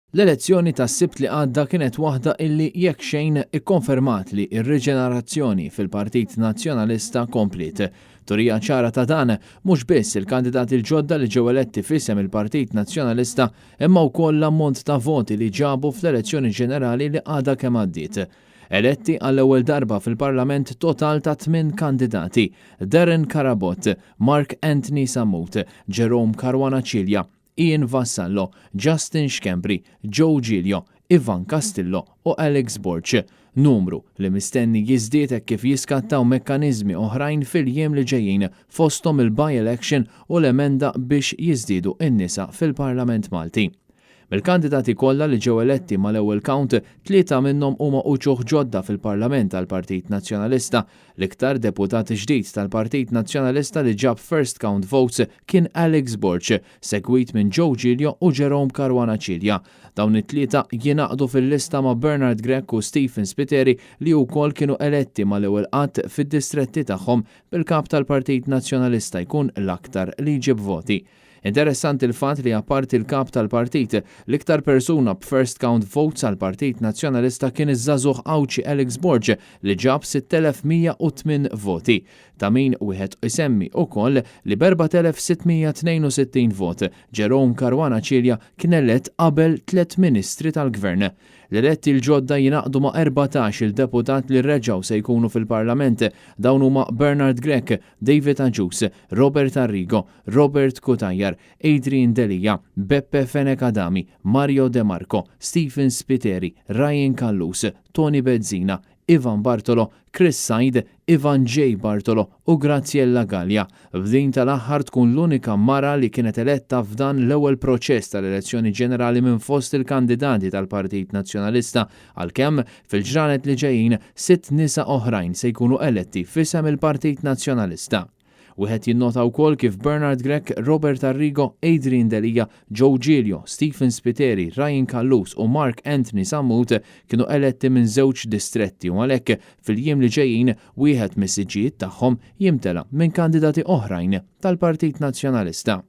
L-elezzjoni tas-Sibt li għadda kienet waħda illi jekk xejn ikkonfermat li r-riġenerazzjoni fil-Partit Nazzjonalista komplet. Turija ċara ta' dan mhux biss il-kandidati l-ġodda li ġew eletti f'isem il-Partit Nazzjonalista imma wkoll l-ammont ta' voti li ġabu fl-elezzjoni ġenerali li għadha kemm għaddiet. Eletti għall-ewwel darba fil-Parlament total ta' 8 kandidati: Darren Karabot, Mark Anthony Samut, Jerome Caruana Cilja, Ian Vassallo, Justin Schembri, Joe Giglio, Ivan Castillo u Alex Borch. Numru li mistenni jiżdied kif jiskattaw mekkaniżmi oħrajn fil-jiem li ġejjin fosthom il-by-election u l-emenda biex jiżdiedu n-nisa fil-Parlament Malti. Mill-kandidati kollha li ġew eletti mal-ewwel count, 3 minnhom huma uċuħ ġodda fil-Parlament tal-Partit Nazzjonalista. L-iktar deputat ġdid tal-Partit Nazzjonalista li ġab first count votes kien Alex Borch, segwit minn Joe Giglio u Jerome Caruana Cilja. Dawn it-tlieta jingħaqdu fil-lista ma' Bernard Grech u Stephen Spiteri li wkoll kienu eletti mal-ewwel qatt fid-distretti tagħhom bil-kap tal-Partit Nazzjonalista jkun l-aktar li jġib voti. Interessanti l-fatt li apparti il-kap tal-partit, l-iktar persuna b'first count votes għal-Partit Nazzjonalista kien iż-żagħżugħ Awċi Alex Borch li ġab 6108 voti. Ta' min wieħed isemmi wkoll li b'4662 vot Jerome Caruana Cilja kien elett qabel 3 ministri tal-Gvern. L-eletti l-ġodda jinaqdu ma' 14 il-deputat li reġgħu se jkunu fil-Parlament. Dawn huma Bernard Grech, David Agius, Robert Arrigo, Robert Cutajar, Adrian Delia, Beppe Fenekadami, Mario De Marco, Stephen Spiteri, Ryan Kallus, Tony Bezzina, Ivan Bartolo, Chris Said, Ivan J. Bartolo u Graziella Gallia. F'din tal-aħħar tkun l-unika mara li kienet eletta f'dan l-ewwel proċess tal-elezzjoni ġenerali minn fost il-kandidati tal-Partit Nazzjonalista, għalkemm fil-ġranet li ġejjin 6 nisa oħrajn se jkunu eletti f'isem il-Partit Nazzjonalista. Wieħed jinnota wkoll kif Bernard Grech, Robert Arrigo, Adrian Delia, Joe Giglio, Stephen Spiteri, Ryan Kallus u Mark Anthony Samut kienu eletti minn żewġ distretti u għalhekk fil-jiem li ġejjin wieħed mis-siġġijiet tagħhom jimtela minn kandidati oħrajn tal-Partit Nazzjonalista.